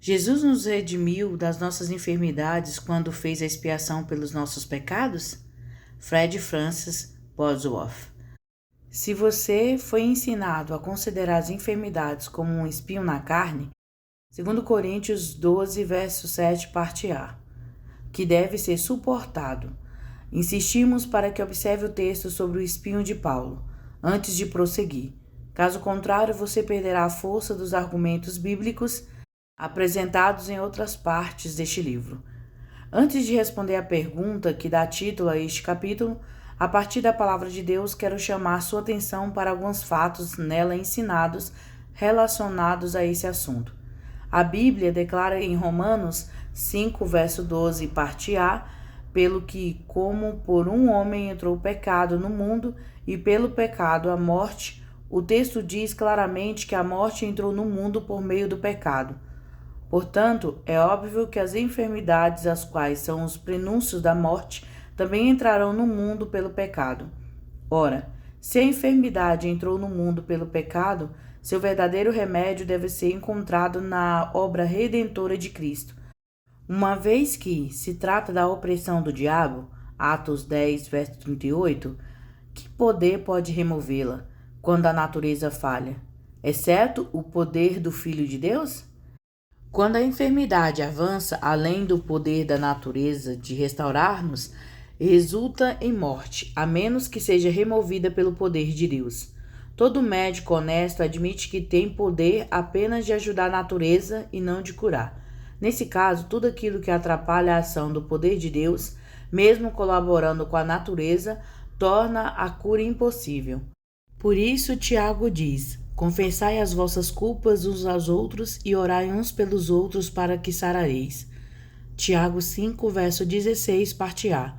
Jesus nos redimiu das nossas enfermidades quando fez a expiação pelos nossos pecados? Fred Francis Bosworth. Se você foi ensinado a considerar as enfermidades como um espinho na carne, 2 Coríntios 12, verso 7, parte A, que deve ser suportado, insistimos para que observe o texto sobre o espinho de Paulo, antes de prosseguir. Caso contrário, você perderá a força dos argumentos bíblicos apresentados em outras partes deste livro. Antes de responder à pergunta que dá título a este capítulo, a partir da palavra de Deus, quero chamar sua atenção para alguns fatos nela ensinados relacionados a esse assunto. A Bíblia declara em Romanos 5, verso 12, parte A, pelo que, como por um homem entrou o pecado no mundo, e pelo pecado a morte, o texto diz claramente que a morte entrou no mundo por meio do pecado. Portanto, é óbvio que as enfermidades, as quais são os prenúncios da morte, também entrarão no mundo pelo pecado. Ora, se a enfermidade entrou no mundo pelo pecado, seu verdadeiro remédio deve ser encontrado na obra redentora de Cristo. Uma vez que se trata da opressão do diabo, Atos 10, verso 38, que poder pode removê-la quando a natureza falha, exceto o poder do Filho de Deus? Quando a enfermidade avança além do poder da natureza de restaurar-nos, resulta em morte, a menos que seja removida pelo poder de Deus. Todo médico honesto admite que tem poder apenas de ajudar a natureza e não de curar. Nesse caso, tudo aquilo que atrapalha a ação do poder de Deus, mesmo colaborando com a natureza, torna a cura impossível. Por isso, Tiago diz: confessai as vossas culpas uns aos outros e orai uns pelos outros para que sarareis. Tiago 5, verso 16, parte A.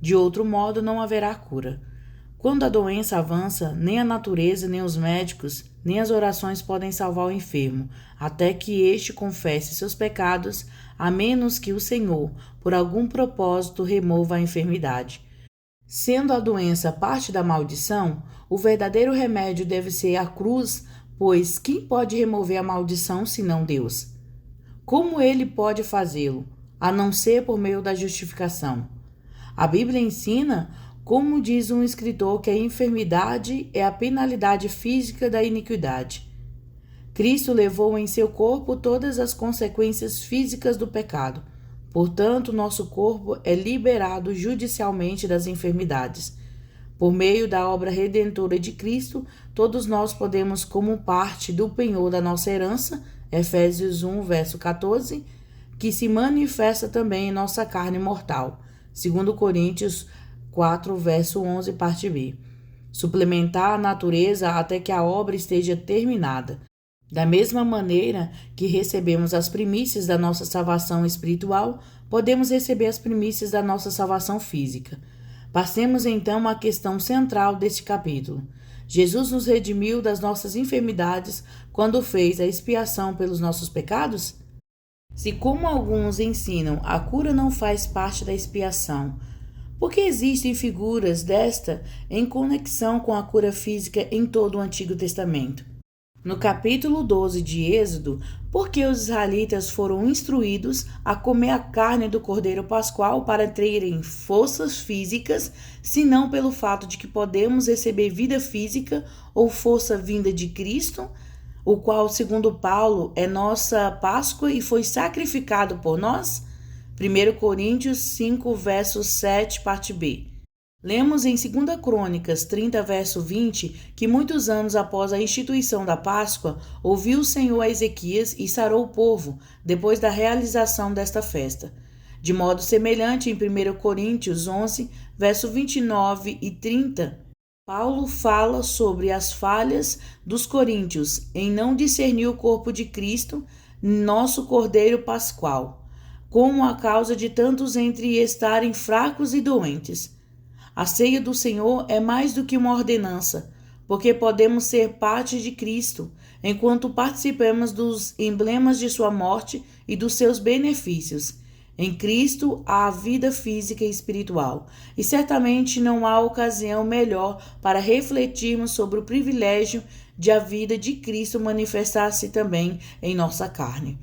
De outro modo, não haverá cura. Quando a doença avança, nem a natureza, nem os médicos, nem as orações podem salvar o enfermo, até que este confesse seus pecados, a menos que o Senhor, por algum propósito, remova a enfermidade. Sendo a doença parte da maldição, o verdadeiro remédio deve ser a cruz, pois quem pode remover a maldição senão Deus? Como ele pode fazê-lo, a não ser por meio da justificação? A Bíblia ensina, como diz um escritor, que a enfermidade é a penalidade física da iniquidade. Cristo levou em seu corpo todas as consequências físicas do pecado. Portanto, nosso corpo é liberado judicialmente das enfermidades. Por meio da obra redentora de Cristo, todos nós podemos, como parte do penhor da nossa herança, Efésios 1, verso 14, que se manifesta também em nossa carne mortal, 2 Coríntios 4, verso 11, parte B. Suplementar a natureza até que a obra esteja terminada. Da mesma maneira que recebemos as primícias da nossa salvação espiritual, podemos receber as primícias da nossa salvação física. Passemos então à questão central deste capítulo. Jesus nos redimiu das nossas enfermidades quando fez a expiação pelos nossos pecados? Se, como alguns ensinam, a cura não faz parte da expiação, por que existem figuras desta em conexão com a cura física em todo o Antigo Testamento? No capítulo 12 de Êxodo, por que os israelitas foram instruídos a comer a carne do cordeiro pascual para terem forças físicas, senão pelo fato de que podemos receber vida física ou força vinda de Cristo, o qual, segundo Paulo, é nossa Páscoa e foi sacrificado por nós? 1 Coríntios 5, verso 7, parte B. Lemos em 2 Crônicas 30, verso 20, que muitos anos após a instituição da Páscoa, ouviu o Senhor a Ezequias e sarou o povo, depois da realização desta festa. De modo semelhante, em 1 Coríntios 11, verso 29 e 30, Paulo fala sobre as falhas dos coríntios em não discernir o corpo de Cristo, nosso Cordeiro Pascual, como a causa de tantos entre estarem fracos e doentes. A ceia do Senhor é mais do que uma ordenança, porque podemos ser parte de Cristo, enquanto participamos dos emblemas de sua morte e dos seus benefícios. Em Cristo há vida física e espiritual, e certamente não há ocasião melhor para refletirmos sobre o privilégio de a vida de Cristo manifestar-se também em nossa carne.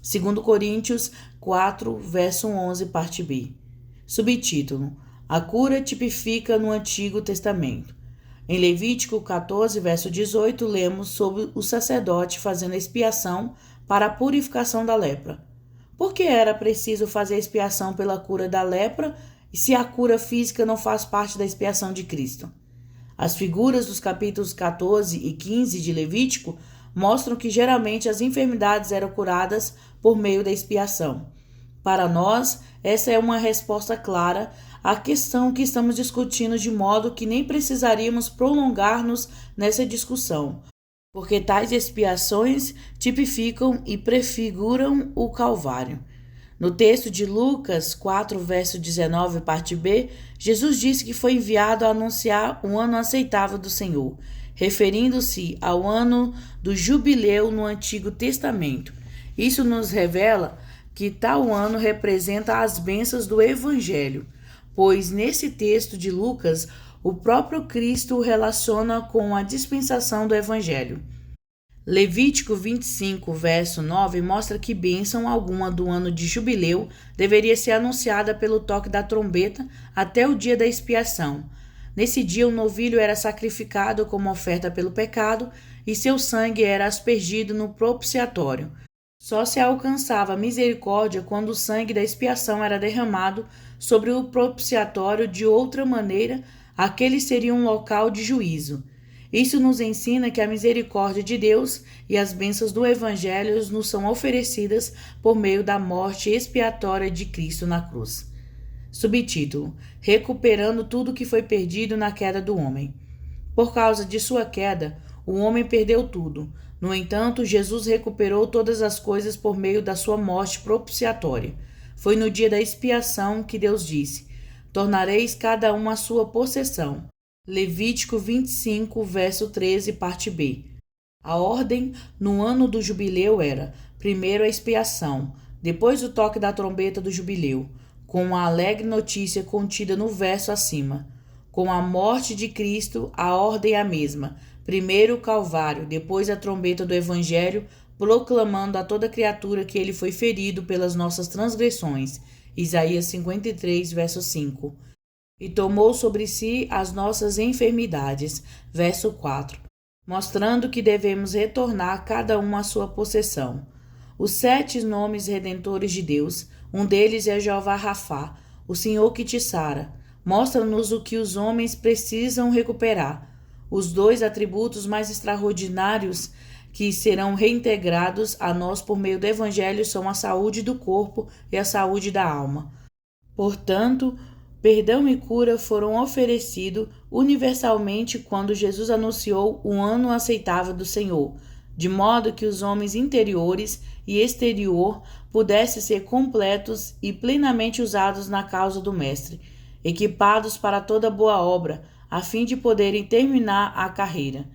2 Coríntios 4, verso 11, parte B. Subtítulo: A cura tipifica no Antigo Testamento. Em Levítico 14, verso 18, lemos sobre o sacerdote fazendo a expiação para a purificação da lepra. Por que era preciso fazer a expiação pela cura da lepra e se a cura física não faz parte da expiação de Cristo? As figuras dos capítulos 14 e 15 de Levítico mostram que geralmente as enfermidades eram curadas por meio da expiação. Para nós, essa é uma resposta clara à questão que estamos discutindo, de modo que nem precisaríamos prolongar-nos nessa discussão, porque tais expiações tipificam e prefiguram o Calvário. No texto de Lucas 4, verso 19, parte B, Jesus disse que foi enviado a anunciar o ano aceitável do Senhor, referindo-se ao ano do jubileu no Antigo Testamento. Isso nos revela que tal ano representa as bênçãos do Evangelho, pois nesse texto de Lucas, o próprio Cristo o relaciona com a dispensação do Evangelho. Levítico 25, verso 9, mostra que bênção alguma do ano de jubileu deveria ser anunciada pelo toque da trombeta até o dia da expiação. Nesse dia, o novilho era sacrificado como oferta pelo pecado e seu sangue era aspergido no propiciatório. Só se alcançava misericórdia quando o sangue da expiação era derramado sobre o propiciatório. De outra maneira, aquele seria um local de juízo. Isso nos ensina que a misericórdia de Deus e as bênçãos do Evangelho nos são oferecidas por meio da morte expiatória de Cristo na cruz. Subtítulo: Recuperando tudo que foi perdido na queda do homem. Por causa de sua queda, o homem perdeu tudo. No entanto, Jesus recuperou todas as coisas por meio da sua morte propiciatória. Foi no dia da expiação que Deus disse: Tornareis cada um a sua possessão. Levítico 25, verso 13, parte B. A ordem no ano do jubileu era: primeiro a expiação, depois o toque da trombeta do jubileu, com a alegre notícia contida no verso acima. Com a morte de Cristo, a ordem é a mesma: primeiro o Calvário, depois a trombeta do Evangelho, proclamando a toda criatura que ele foi ferido pelas nossas transgressões. Isaías 53, verso 5. E tomou sobre si as nossas enfermidades. Verso 4. Mostrando que devemos retornar cada um à sua possessão. Os 7 nomes redentores de Deus, um deles é Jeová Rafá, o Senhor que te sara. Mostra-nos o que os homens precisam recuperar. Os 2 atributos mais extraordinários que serão reintegrados a nós por meio do Evangelho são a saúde do corpo e a saúde da alma. Portanto, perdão e cura foram oferecidos universalmente quando Jesus anunciou o ano aceitável do Senhor, de modo que os homens interiores e exterior pudessem ser completos e plenamente usados na causa do Mestre, equipados para toda boa obra, a fim de poderem terminar a carreira.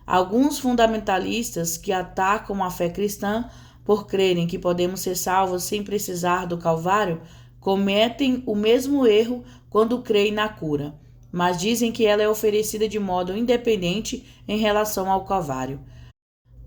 Alguns fundamentalistas que atacam a fé cristã por crerem que podemos ser salvos sem precisar do Calvário cometem o mesmo erro quando creem na cura, mas dizem que ela é oferecida de modo independente em relação ao Calvário.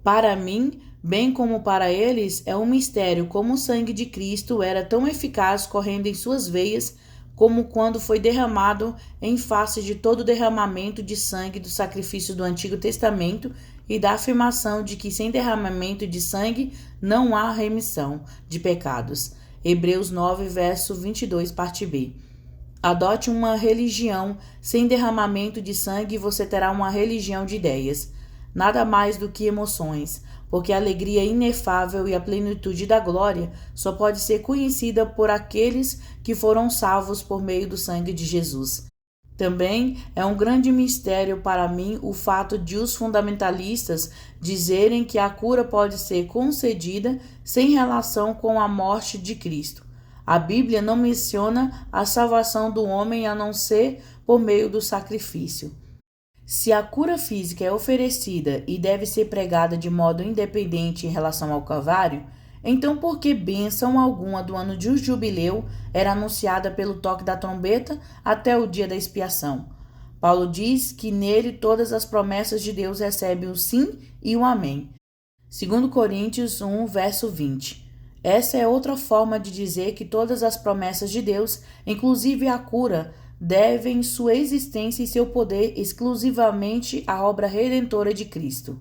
Para mim, bem como para eles, é um mistério como o sangue de Cristo era tão eficaz correndo em suas veias como quando foi derramado em face de todo o derramamento de sangue do sacrifício do Antigo Testamento e da afirmação de que sem derramamento de sangue não há remissão de pecados. Hebreus 9, verso 22, parte B. Adote uma religião sem derramamento de sangue e você terá uma religião de ideias. Nada mais do que emoções, porque a alegria inefável e a plenitude da glória só pode ser conhecida por aqueles que foram salvos por meio do sangue de Jesus. Também é um grande mistério para mim o fato de os fundamentalistas dizerem que a cura pode ser concedida sem relação com a morte de Cristo. A Bíblia não menciona a salvação do homem a não ser por meio do sacrifício. Se a cura física é oferecida e deve ser pregada de modo independente em relação ao Calvário, então por que bênção alguma do ano de jubileu era anunciada pelo toque da trombeta até o dia da expiação? Paulo diz que nele todas as promessas de Deus recebem o sim e o amém. 2 Coríntios 1, verso 20. Essa é outra forma de dizer que todas as promessas de Deus, inclusive a cura, devem sua existência e seu poder exclusivamente à obra redentora de Cristo.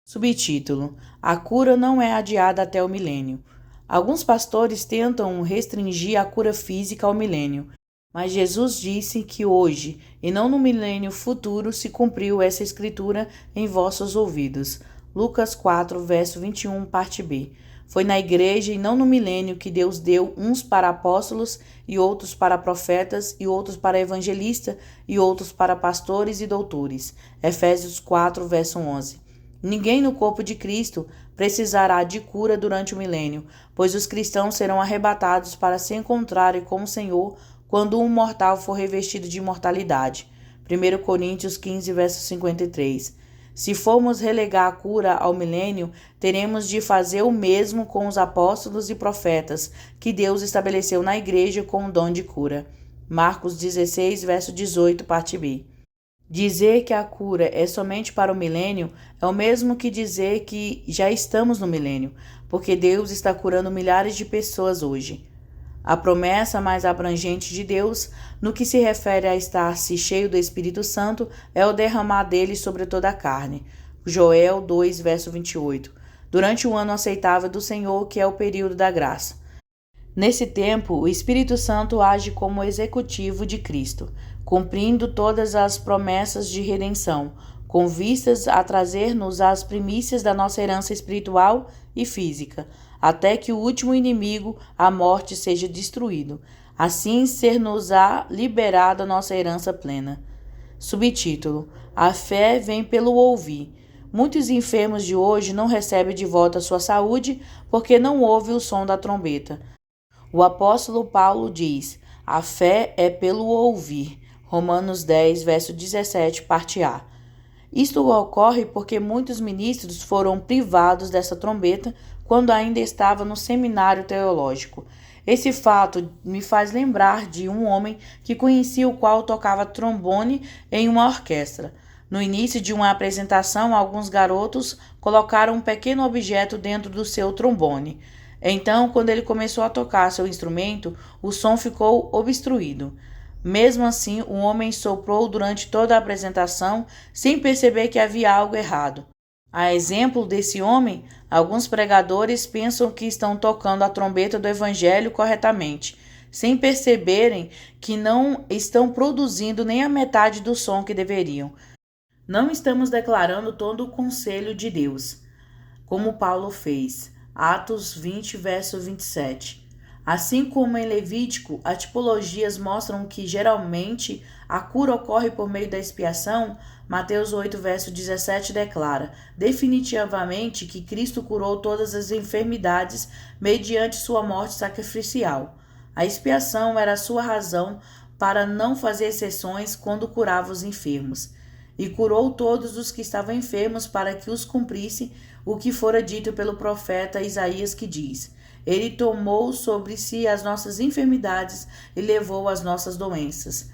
Subtítulo: A cura não é adiada até o milênio. Alguns pastores tentam restringir a cura física ao milênio, mas Jesus disse que hoje, e não no milênio futuro, se cumpriu essa escritura em vossos ouvidos. Lucas 4, verso 21, parte B. Foi na igreja e não no milênio que Deus deu uns para apóstolos e outros para profetas e outros para evangelistas e outros para pastores e doutores. Efésios 4, verso 11. Ninguém no corpo de Cristo precisará de cura durante o milênio, pois os cristãos serão arrebatados para se encontrarem com o Senhor quando um mortal for revestido de imortalidade. 1 Coríntios 15, verso 53. Se formos relegar a cura ao milênio, teremos de fazer o mesmo com os apóstolos e profetas que Deus estabeleceu na igreja com o dom de cura. Marcos 16, verso 18, parte B. Dizer que a cura é somente para o milênio é o mesmo que dizer que já estamos no milênio, porque Deus está curando milhares de pessoas hoje. A promessa mais abrangente de Deus, no que se refere a estar-se cheio do Espírito Santo, é o derramar dele sobre toda a carne. Joel 2, verso 28. Durante o ano aceitável do Senhor, que é o período da graça. Nesse tempo, o Espírito Santo age como executivo de Cristo, cumprindo todas as promessas de redenção, com vistas a trazer-nos as primícias da nossa herança espiritual e física, até que o último inimigo, a morte, seja destruído. Assim ser-nos-á liberada a nossa herança plena. Subtítulo: A fé vem pelo ouvir. Muitos enfermos de hoje não recebem de volta sua saúde porque não ouvem o som da trombeta. O apóstolo Paulo diz: a fé é pelo ouvir. Romanos 10, verso 17, parte A. Isto ocorre porque muitos ministros foram privados dessa trombeta quando ainda estava no seminário teológico. Esse fato me faz lembrar de um homem que conheci, o qual tocava trombone em uma orquestra. No início de uma apresentação, alguns garotos colocaram um pequeno objeto dentro do seu trombone. Então, quando ele começou a tocar seu instrumento, o som ficou obstruído. Mesmo assim, o homem soprou durante toda a apresentação, sem perceber que havia algo errado. A exemplo desse homem, alguns pregadores pensam que estão tocando a trombeta do evangelho corretamente, sem perceberem que não estão produzindo nem a metade do som que deveriam. Não estamos declarando todo o conselho de Deus, como Paulo fez. Atos 20, verso 27. Assim como em Levítico, as tipologias mostram que geralmente a cura ocorre por meio da expiação, Mateus 8, verso 17 declara definitivamente que Cristo curou todas as enfermidades mediante sua morte sacrificial. A expiação era a sua razão para não fazer exceções quando curava os enfermos. E curou todos os que estavam enfermos para que os cumprisse o que fora dito pelo profeta Isaías, que diz: Ele tomou sobre si as nossas enfermidades e levou as nossas doenças.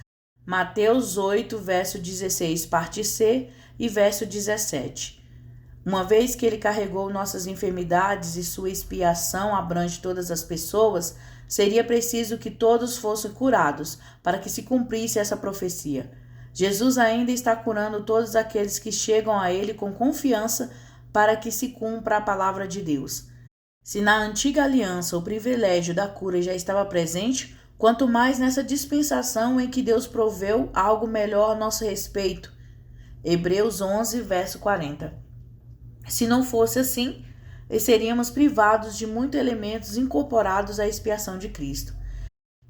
Mateus 8, verso 16, parte C e verso 17. Uma vez que ele carregou nossas enfermidades e sua expiação abrange todas as pessoas, seria preciso que todos fossem curados para que se cumprisse essa profecia. Jesus ainda está curando todos aqueles que chegam a ele com confiança para que se cumpra a palavra de Deus. Se na antiga aliança o privilégio da cura já estava presente, quanto mais nessa dispensação em que Deus proveu algo melhor a nosso respeito. Hebreus 11, verso 40. Se não fosse assim, seríamos privados de muitos elementos incorporados à expiação de Cristo.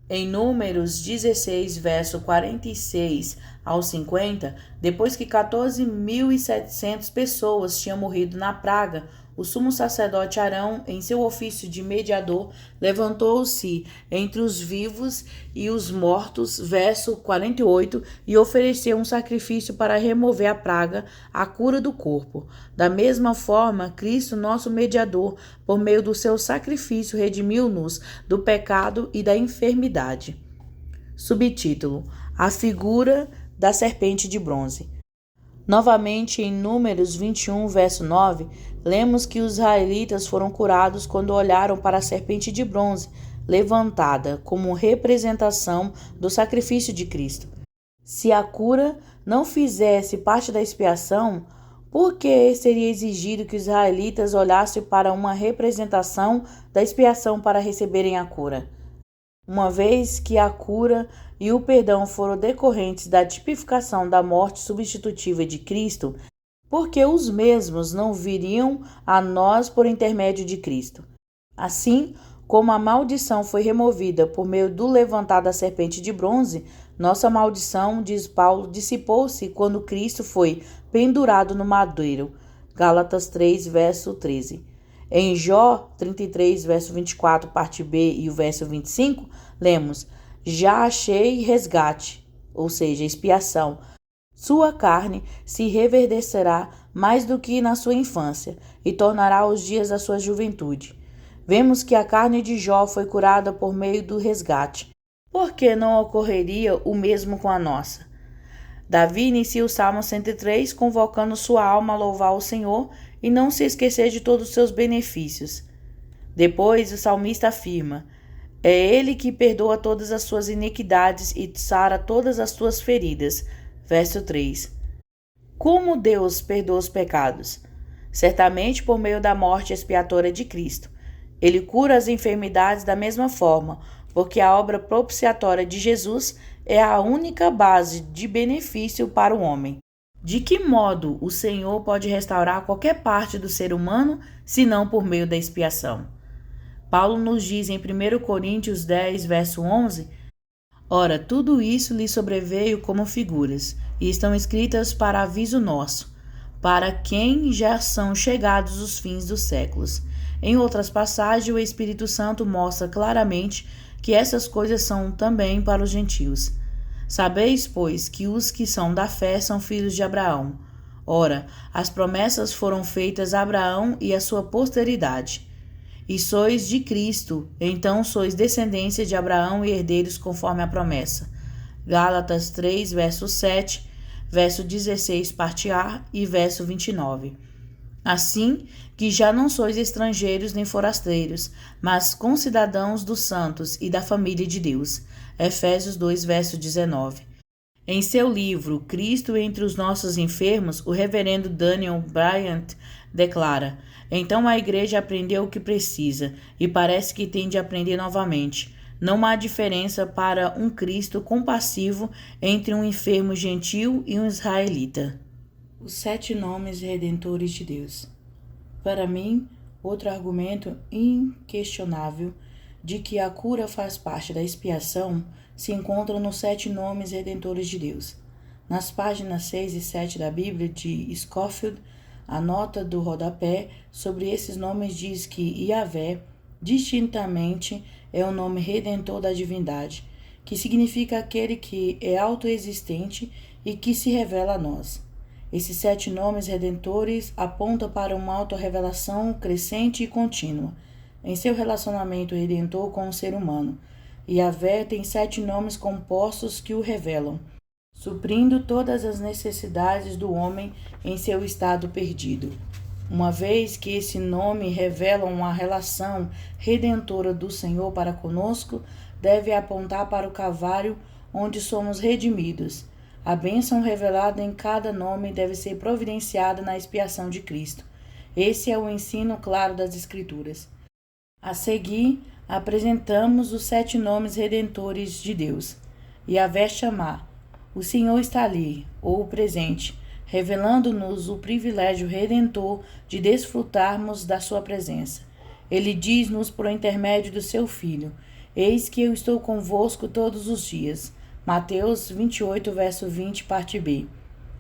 Em Números 16, verso 46 ao 50, depois que 14.700 pessoas tinham morrido na praga, o sumo sacerdote Arão, em seu ofício de mediador, levantou-se entre os vivos e os mortos, verso 48, e ofereceu um sacrifício para remover a praga, a cura do corpo. Da mesma forma, Cristo, nosso mediador, por meio do seu sacrifício, redimiu-nos do pecado e da enfermidade. Subtítulo: A figura da serpente de bronze. Novamente, em Números 21, verso 9, lemos que os israelitas foram curados quando olharam para a serpente de bronze levantada como representação do sacrifício de Cristo. Se a cura não fizesse parte da expiação, por que seria exigido que os israelitas olhassem para uma representação da expiação para receberem a cura? Uma vez que a cura e o perdão foram decorrentes da tipificação da morte substitutiva de Cristo, por que os mesmos não viriam a nós por intermédio de Cristo? Assim, como a maldição foi removida por meio do levantar da serpente de bronze, nossa maldição, diz Paulo, dissipou-se quando Cristo foi pendurado no madeiro. Gálatas 3, verso 13. Em Jó 33, verso 24, parte B e o verso 25, lemos: Já achei resgate, ou seja, expiação. Sua carne se reverdecerá mais do que na sua infância, e tornará os dias da sua juventude. Vemos que a carne de Jó foi curada por meio do resgate. Por que não ocorreria o mesmo com a nossa? Davi inicia o Salmo 103 convocando sua alma a louvar o Senhor e não se esquecer de todos os seus benefícios. Depois, o salmista afirma: É Ele que perdoa todas as suas iniquidades e sara todas as suas feridas. Verso 3. Como Deus perdoa os pecados? Certamente por meio da morte expiatória de Cristo. Ele cura as enfermidades da mesma forma, porque a obra propiciatória de Jesus é a única base de benefício para o homem. De que modo o Senhor pode restaurar qualquer parte do ser humano, se não por meio da expiação? Paulo nos diz em 1 Coríntios 10, verso 11, Ora, tudo isso lhe sobreveio como figuras, e estão escritas para aviso nosso, para quem já são chegados os fins dos séculos. Em outras passagens, o Espírito Santo mostra claramente que essas coisas são também para os gentios. Sabeis, pois, que os que são da fé são filhos de Abraão. Ora, as promessas foram feitas a Abraão e a sua posteridade. E sois de Cristo, então sois descendência de Abraão e herdeiros conforme a promessa. Gálatas 3, verso 7, verso 16, parte A e verso 29. Assim que já não sois estrangeiros nem forasteiros, mas concidadãos dos santos e da família de Deus. Efésios 2, verso 19. Em seu livro Cristo entre os nossos enfermos, o reverendo Daniel Bryant declara: Então a igreja aprendeu o que precisa e parece que tem de aprender novamente. Não há diferença para um Cristo compassivo entre um enfermo gentil e um israelita. Os 7 nomes redentores de Deus. Para mim, outro argumento inquestionável de que a cura faz parte da expiação se encontra nos 7 nomes redentores de Deus. Nas páginas 6 e 7 da Bíblia de Scofield, a nota do rodapé sobre esses nomes diz que Yahvé, distintamente, é o nome redentor da divindade, que significa aquele que é autoexistente e que se revela a nós. Esses 7 nomes redentores apontam para uma autorrevelação crescente e contínua em seu relacionamento redentor com o ser humano. Yahvé tem 7 nomes compostos que o revelam, suprindo todas as necessidades do homem em seu estado perdido. Uma vez que esse nome revela uma relação redentora do Senhor para conosco, deve apontar para o Calvário, onde somos redimidos. A bênção revelada em cada nome deve ser providenciada na expiação de Cristo. Esse é o ensino claro das Escrituras. A seguir, apresentamos os 7 nomes redentores de Deus. Yahvé Chamá, o Senhor está ali, ou presente, revelando-nos o privilégio redentor de desfrutarmos da sua presença. Ele diz-nos por intermédio do seu Filho: Eis que eu estou convosco todos os dias. Mateus 28, verso 20, parte B.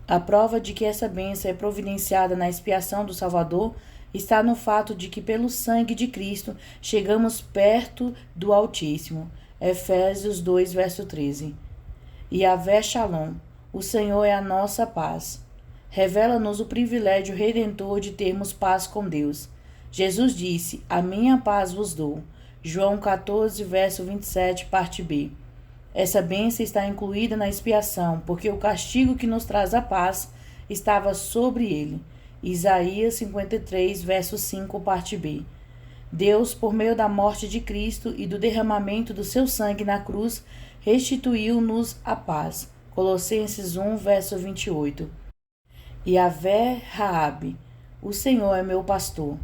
A prova de que essa bênção é providenciada na expiação do Salvador está no fato de que pelo sangue de Cristo chegamos perto do Altíssimo. Efésios 2, verso 13. Yahvé Shalom, o Senhor é a nossa paz. Revela-nos o privilégio redentor de termos paz com Deus. Jesus disse: A minha paz vos dou. João 14, verso 27, parte B. Essa bênção está incluída na expiação, porque o castigo que nos traz a paz estava sobre ele. Isaías 53, verso 5, parte B. Deus, por meio da morte de Cristo e do derramamento do seu sangue na cruz, restituiu-nos a paz. Colossenses 1, verso 28. Yahvé Raabe, o Senhor é meu pastor.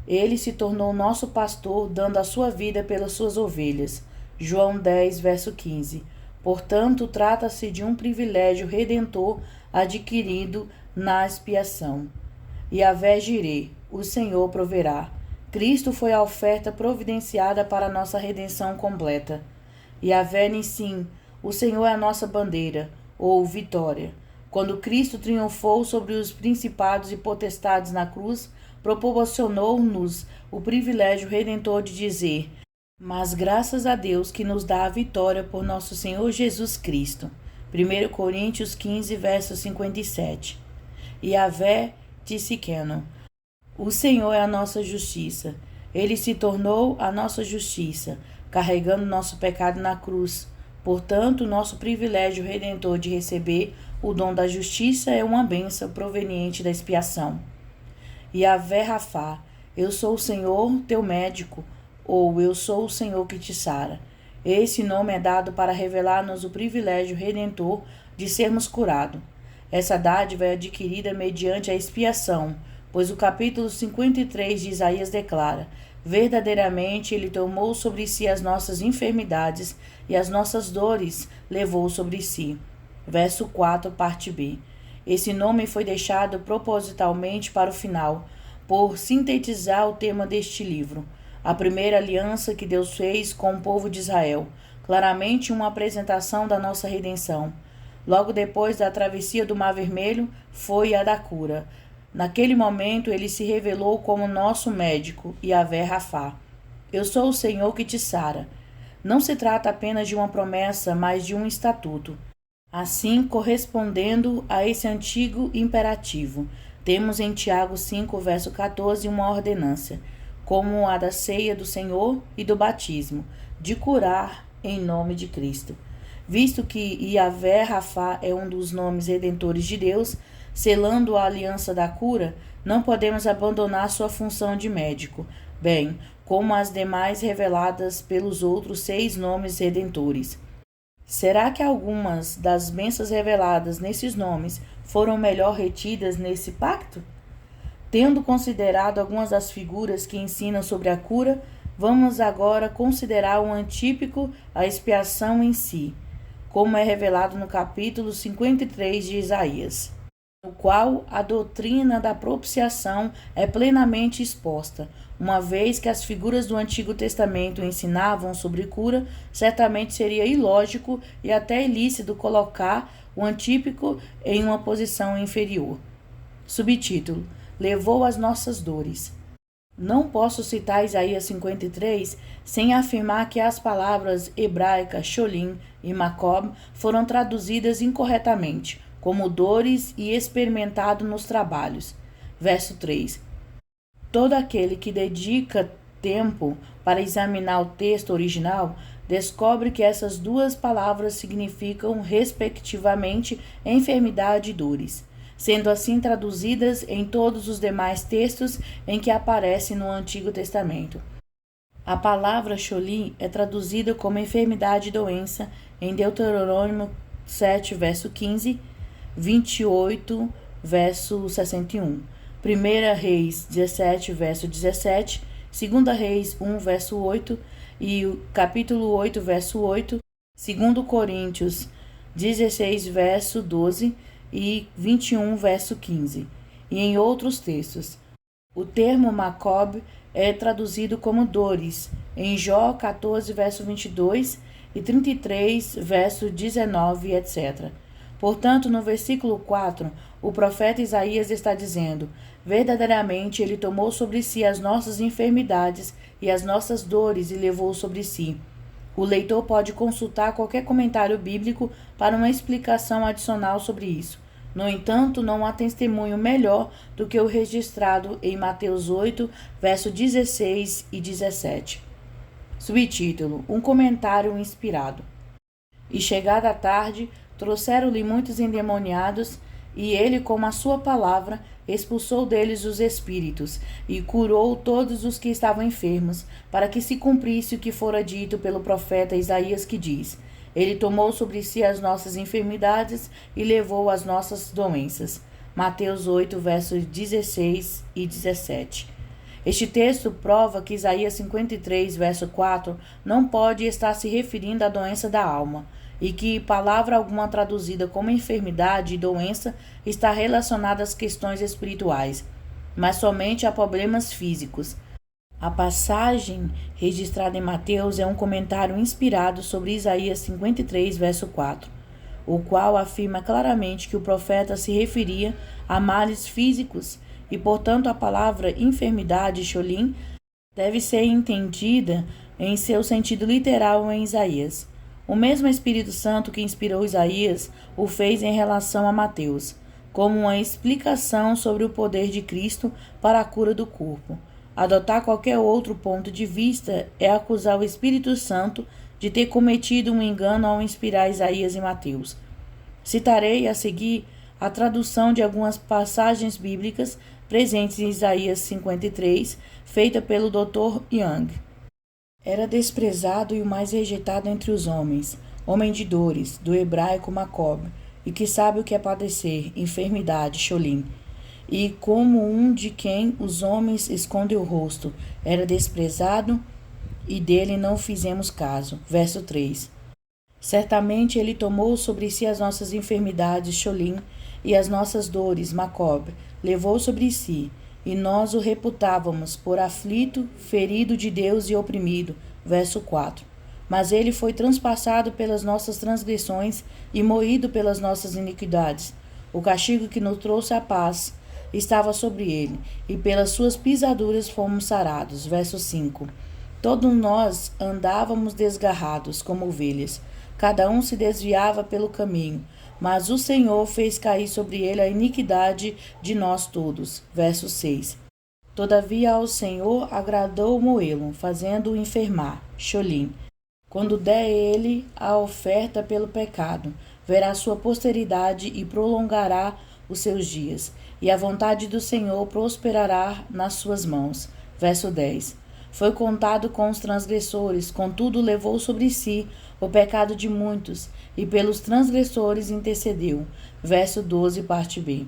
Ele se tornou nosso pastor, dando a sua vida pelas suas ovelhas. João 10, verso 15. Portanto, trata-se de um privilégio redentor adquirido na expiação. Yahvé Jireh, o Senhor proverá. Cristo foi a oferta providenciada para a nossa redenção completa. Yahvé Nissim, o Senhor é a nossa bandeira, ou vitória. Quando Cristo triunfou sobre os principados e potestades na cruz, proporcionou-nos o privilégio redentor de dizer: mas graças a Deus que nos dá a vitória por nosso Senhor Jesus Cristo. 1 Coríntios 15, verso 57. Yahvé Tsidkenu, o Senhor é a nossa justiça. Ele se tornou a nossa justiça, carregando nosso pecado na cruz. Portanto, nosso privilégio redentor de receber o dom da justiça é uma bênção proveniente da expiação. Yahvé Rafá, eu sou o Senhor teu médico, ou eu sou o Senhor que te sara. Esse nome é dado para revelar-nos o privilégio redentor de sermos curados. Essa dádiva é adquirida mediante a expiação, pois o capítulo 53 de Isaías declara: verdadeiramente ele tomou sobre si as nossas enfermidades e as nossas dores levou sobre si. Verso 4, parte B. Esse nome foi deixado propositalmente para o final, por sintetizar o tema deste livro. A primeira aliança que Deus fez com o povo de Israel, claramente uma apresentação da nossa redenção. Logo depois da travessia do Mar Vermelho, foi a da cura. Naquele momento, ele se revelou como nosso médico, Yahvé Rafá. Eu sou o Senhor que te sara. Não se trata apenas de uma promessa, mas de um estatuto. Assim, correspondendo a esse antigo imperativo, temos em Tiago 5, verso 14, uma ordenância, como a da ceia do Senhor e do batismo, de curar em nome de Cristo. Visto que Yahvé Rafá é um dos nomes redentores de Deus, selando a aliança da cura, não podemos abandonar sua função de médico, bem como as demais reveladas pelos outros 6 nomes redentores. Será que algumas das bênçãos reveladas nesses nomes foram melhor retidas nesse pacto? Tendo considerado algumas das figuras que ensinam sobre a cura, vamos agora considerar o antípico, a expiação em si, como é revelado no capítulo 53 de Isaías, no qual a doutrina da propiciação é plenamente exposta. Uma vez que as figuras do Antigo Testamento ensinavam sobre cura, certamente seria ilógico e até ilícito colocar o antípico em uma posição inferior. Subtítulo: levou as nossas dores. Não posso citar Isaías 53 sem afirmar que as palavras hebraicas Cholim e Macob foram traduzidas incorretamente, como dores e experimentado nos trabalhos. Verso 3. Todo aquele que dedica tempo para examinar o texto original descobre que essas duas palavras significam, respectivamente, enfermidade e dores, sendo assim traduzidas em todos os demais textos em que aparecem no Antigo Testamento. A palavra Cholim é traduzida como enfermidade e doença em Deuteronômio 7, verso 15, 28, verso 61, 1 Reis 17, verso 17, 2 Reis 1, verso 8 e o capítulo 8, verso 8, 2 Coríntios 16, verso 12 e 21, verso 15, e em outros textos. O termo Macob é traduzido como dores, em Jó 14, verso 22 e 33, verso 19, etc. Portanto, no versículo 4, o profeta Isaías está dizendo: verdadeiramente ele tomou sobre si as nossas enfermidades e as nossas dores e levou sobre si. O leitor pode consultar qualquer comentário bíblico para uma explicação adicional sobre isso. No entanto, não há testemunho melhor do que o registrado em Mateus 8, verso 16 e 17. Subtítulo: um comentário inspirado. E chegada a tarde, trouxeram-lhe muitos endemoniados, E ele, com a sua palavra, expulsou deles os espíritos e curou todos os que estavam enfermos, para que se cumprisse o que fora dito pelo profeta Isaías, que diz: Ele tomou sobre si as nossas enfermidades e levou as nossas doenças. Mateus 8, versos 16 e 17. Este texto prova que Isaías 53, verso 4, não pode estar se referindo à doença da alma, e que palavra alguma traduzida como enfermidade e doença está relacionada às questões espirituais, mas somente a problemas físicos. A passagem registrada em Mateus é um comentário inspirado sobre Isaías 53, verso 4, o qual afirma claramente que o profeta se referia a males físicos e, portanto, a palavra enfermidade, Cholim, deve ser entendida em seu sentido literal em Isaías. O mesmo Espírito Santo que inspirou Isaías o fez em relação a Mateus, como uma explicação sobre o poder de Cristo para a cura do corpo. Adotar qualquer outro ponto de vista é acusar o Espírito Santo de ter cometido um engano ao inspirar Isaías e Mateus. Citarei a seguir a tradução de algumas passagens bíblicas presentes em Isaías 53, feita pelo Dr. Young. Era desprezado e o mais rejeitado entre os homens, homem de dores, do hebraico Macob, e que sabe o que é padecer, enfermidade, Cholim. E como um de quem os homens escondem o rosto, era desprezado e dele não fizemos caso. Verso 3. Certamente ele tomou sobre si as nossas enfermidades, Cholim, e as nossas dores, Macob, levou sobre si, e nós o reputávamos por aflito, ferido de Deus e oprimido. Verso 4. Mas ele foi transpassado pelas nossas transgressões e moído pelas nossas iniquidades. O castigo que nos trouxe a paz estava sobre ele, e pelas suas pisaduras fomos sarados. Verso 5. Todos nós andávamos desgarrados como ovelhas, cada um se desviava pelo caminho, mas o Senhor fez cair sobre ele a iniquidade de nós todos. Verso 6. Todavia ao Senhor agradou moê-lo, fazendo-o enfermar. Cholim. Quando der ele a oferta pelo pecado, verá sua posteridade e prolongará os seus dias, e a vontade do Senhor prosperará nas suas mãos. Verso 10. Foi contado com os transgressores, contudo levou sobre si o pecado de muitos, e pelos transgressores intercedeu. Verso 12, parte B.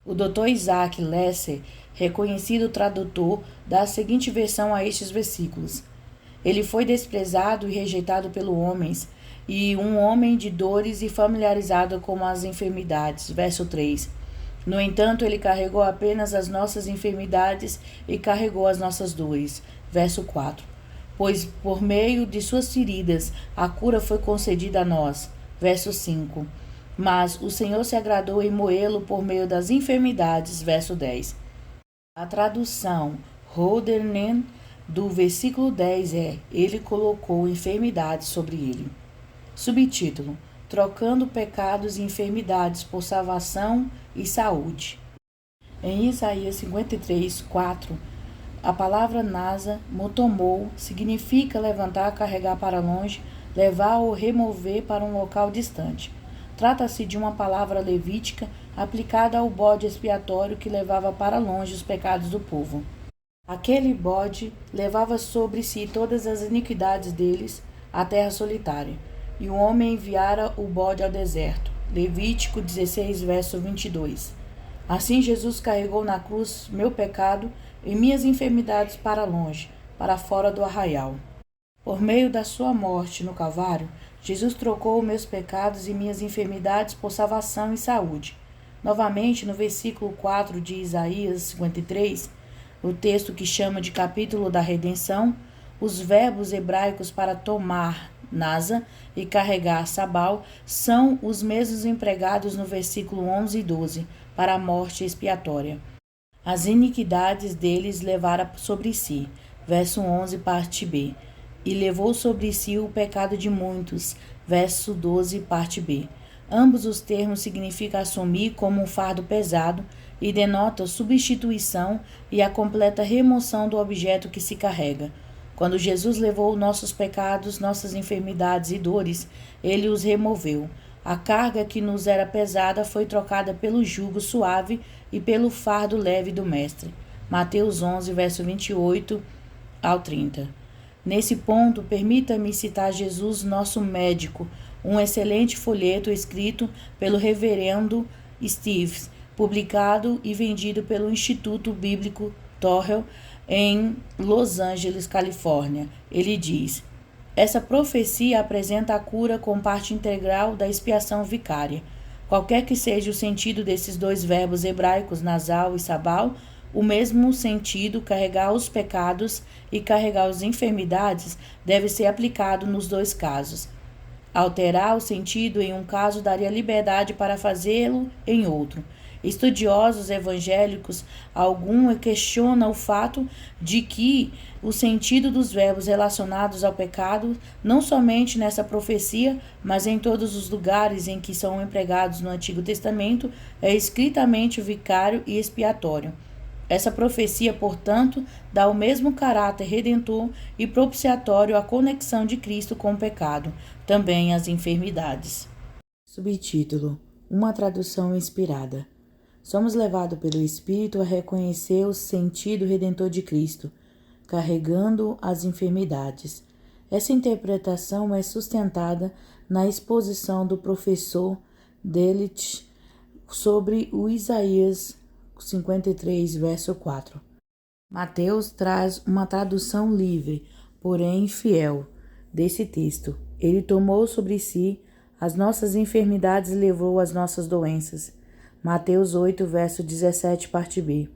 O Dr. Isaac Lesser, reconhecido tradutor, dá a seguinte versão a estes versículos. Ele foi desprezado e rejeitado pelos homens, e um homem de dores e familiarizado com as enfermidades. Verso 3. No entanto, ele carregou apenas as nossas enfermidades e carregou as nossas dores. Verso 4. Pois por meio de suas feridas a cura foi concedida a nós. Verso 5. Mas o Senhor se agradou em moê-lo por meio das enfermidades. Verso 10. A tradução Rodenen do versículo 10 é: Ele colocou enfermidades sobre ele. Subtítulo: Trocando pecados e enfermidades por salvação e saúde. Em Isaías 53, 4, a palavra nasa, motomou, significa levantar, carregar para longe, levar ou remover para um local distante. Trata-se de uma palavra levítica aplicada ao bode expiatório que levava para longe os pecados do povo. Aquele bode levava sobre si todas as iniquidades deles à terra solitária, e o homem enviara o bode ao deserto. Levítico 16, verso 22. Assim Jesus carregou na cruz meu pecado e minhas enfermidades para longe, para fora do arraial. Por meio da sua morte no Calvário, Jesus trocou meus pecados e minhas enfermidades por salvação e saúde. Novamente, no versículo 4 de Isaías 53, o texto que chama de capítulo da redenção, os verbos hebraicos para tomar, nasa, e carregar, sabal, são os mesmos empregados no versículo 11 e 12, para a morte expiatória. As iniquidades deles levara sobre si. Verso 11, parte B. E levou sobre si o pecado de muitos. Verso 12, parte B. Ambos os termos significam assumir como um fardo pesado e denotam substituição e a completa remoção do objeto que se carrega. Quando Jesus levou nossos pecados, nossas enfermidades e dores, ele os removeu. A carga que nos era pesada foi trocada pelo jugo suave e pelo fardo leve do Mestre. Mateus 11, verso 28 ao 30. Nesse ponto, permita-me citar Jesus, nosso médico, um excelente folheto escrito pelo reverendo Steves, publicado e vendido pelo Instituto Bíblico Torrell em Los Angeles, Califórnia. Ele diz: essa profecia apresenta a cura como parte integral da expiação vicária. Qualquer que seja o sentido desses dois verbos hebraicos, nasal e sabal, o mesmo sentido, carregar os pecados e carregar as enfermidades, deve ser aplicado nos dois casos. Alterar o sentido em um caso daria liberdade para fazê-lo em outro. Estudiosos evangélicos algum questionam o fato de que o sentido dos verbos relacionados ao pecado, não somente nessa profecia, mas em todos os lugares em que são empregados no Antigo Testamento, é estritamente vicário e expiatório. Essa profecia, portanto, dá o mesmo caráter redentor e propiciatório à conexão de Cristo com o pecado, também às enfermidades. Subtítulo: uma tradução inspirada. Somos levados pelo Espírito a reconhecer o sentido redentor de Cristo, carregando as enfermidades. Essa interpretação é sustentada na exposição do professor Delitzsch sobre o Isaías 53, verso 4. Mateus traz uma tradução livre, porém fiel, desse texto. Ele tomou sobre si as nossas enfermidades e levou as nossas doenças. Mateus 8, verso 17, parte B.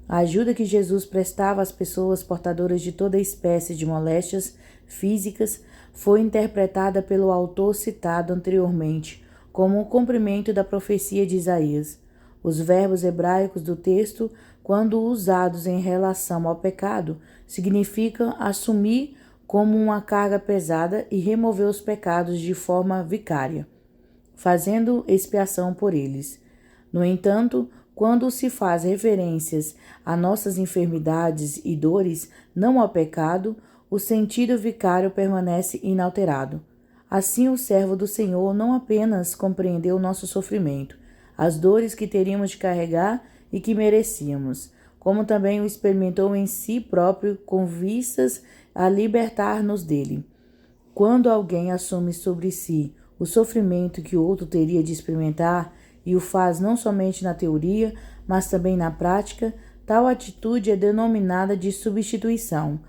A ajuda que Jesus prestava às pessoas portadoras de toda espécie de moléstias físicas foi interpretada pelo autor citado anteriormente como o cumprimento da profecia de Isaías. Os verbos hebraicos do texto, quando usados em relação ao pecado, significam assumir como uma carga pesada e remover os pecados de forma vicária, fazendo expiação por eles. No entanto, quando se faz referências a nossas enfermidades e dores, não ao pecado, o sentido vicário permanece inalterado. Assim, o servo do Senhor não apenas compreendeu o nosso sofrimento, as dores que teríamos de carregar e que merecíamos, como também o experimentou em si próprio com vistas a libertar-nos dele. Quando alguém assume sobre si o sofrimento que o outro teria de experimentar e o faz não somente na teoria, mas também na prática, tal atitude é denominada de substituição.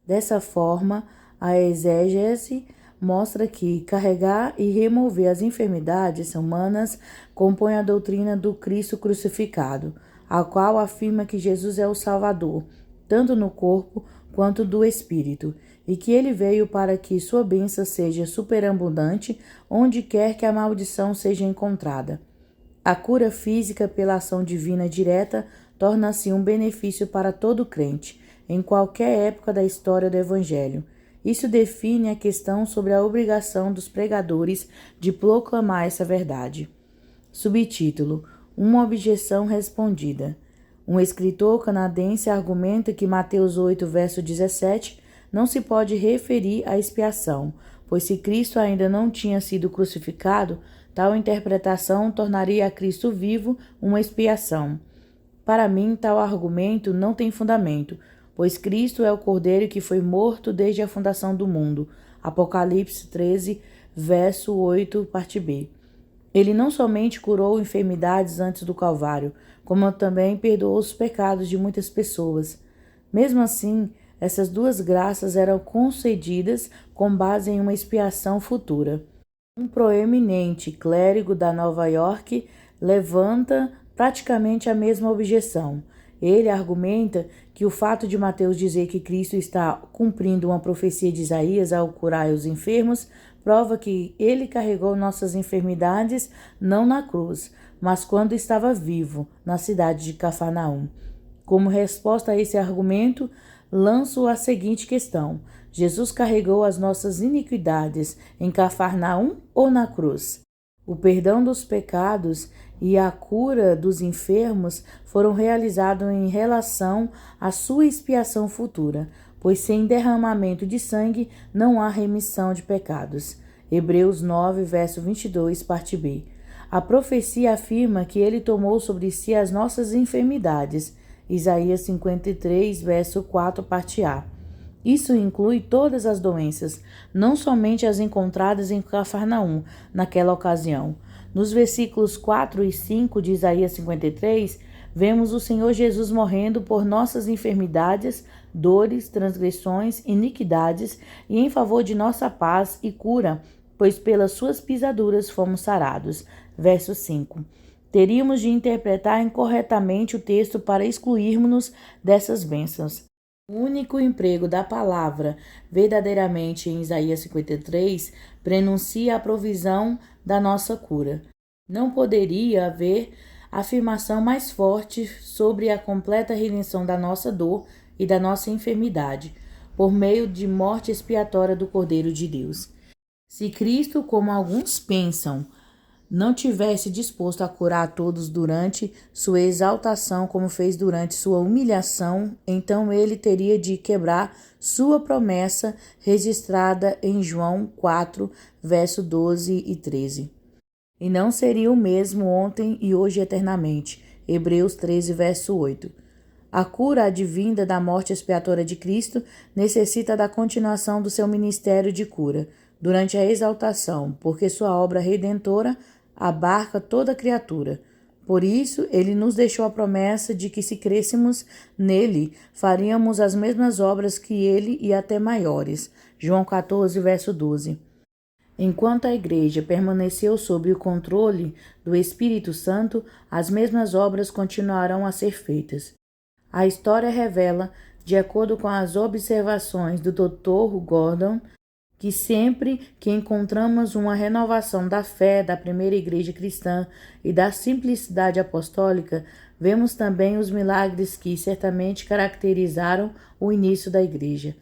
Dessa forma, a exégese mostra que carregar e remover as enfermidades humanas compõe a doutrina do Cristo crucificado, a qual afirma que Jesus é o Salvador, tanto no corpo quanto do espírito, e que ele veio para que sua bênção seja superabundante onde quer que a maldição seja encontrada. A cura física pela ação divina direta torna-se um benefício para todo crente, em qualquer época da história do Evangelho. Isso define a questão sobre a obrigação dos pregadores de proclamar essa verdade. Subtítulo: uma objeção respondida. Um escritor canadense argumenta que Mateus 8, verso 17, não se pode referir à expiação, pois se Cristo ainda não tinha sido crucificado, tal interpretação tornaria a Cristo vivo uma expiação. Para mim, tal argumento não tem fundamento, pois Cristo é o Cordeiro que foi morto desde a fundação do mundo. Apocalipse 13, verso 8, parte B. Ele não somente curou enfermidades antes do Calvário, como também perdoou os pecados de muitas pessoas. Mesmo assim, essas duas graças eram concedidas com base em uma expiação futura. Um proeminente clérigo da Nova York levanta praticamente a mesma objeção. Ele argumenta que o fato de Mateus dizer que Cristo está cumprindo uma profecia de Isaías ao curar os enfermos prova que ele carregou nossas enfermidades não na cruz, mas quando estava vivo, na cidade de Cafarnaum. Como resposta a esse argumento, lanço a seguinte questão: Jesus carregou as nossas iniquidades em Cafarnaum ou na cruz? O perdão dos pecados e a cura dos enfermos foram realizados em relação à sua expiação futura, pois sem derramamento de sangue não há remissão de pecados. Hebreus 9, verso 22, parte B. A profecia afirma que ele tomou sobre si as nossas enfermidades. Isaías 53, verso 4, parte A. Isso inclui todas as doenças, não somente as encontradas em Cafarnaum naquela ocasião. Nos versículos 4 e 5 de Isaías 53, vemos o Senhor Jesus morrendo por nossas enfermidades, dores, transgressões, iniquidades e em favor de nossa paz e cura, pois pelas suas pisaduras fomos sarados. Verso 5. Teríamos de interpretar incorretamente o texto para excluirmos-nos dessas bênçãos. O único emprego da palavra verdadeiramente em Isaías 53 prenuncia a provisão da nossa cura. Não poderia haver afirmação mais forte sobre a completa redenção da nossa dor e da nossa enfermidade, por meio de morte expiatória do Cordeiro de Deus. Se Cristo, como alguns pensam, não tivesse disposto a curar a todos durante sua exaltação, como fez durante sua humilhação, então ele teria de quebrar sua promessa registrada em João 4, verso 12 e 13. E não seria o mesmo ontem e hoje eternamente. Hebreus 13, verso 8. A cura advinda da morte expiatória de Cristo necessita da continuação do seu ministério de cura durante a exaltação, porque sua obra redentora abarca toda criatura. Por isso, ele nos deixou a promessa de que, se crêssemos nele, faríamos as mesmas obras que ele e até maiores. João 14, verso 12. Enquanto a Igreja permaneceu sob o controle do Espírito Santo, as mesmas obras continuarão a ser feitas. A história revela, de acordo com as observações do Dr. Gordon, que sempre que encontramos uma renovação da fé da primeira igreja cristã e da simplicidade apostólica, vemos também os milagres que certamente caracterizaram o início da igreja.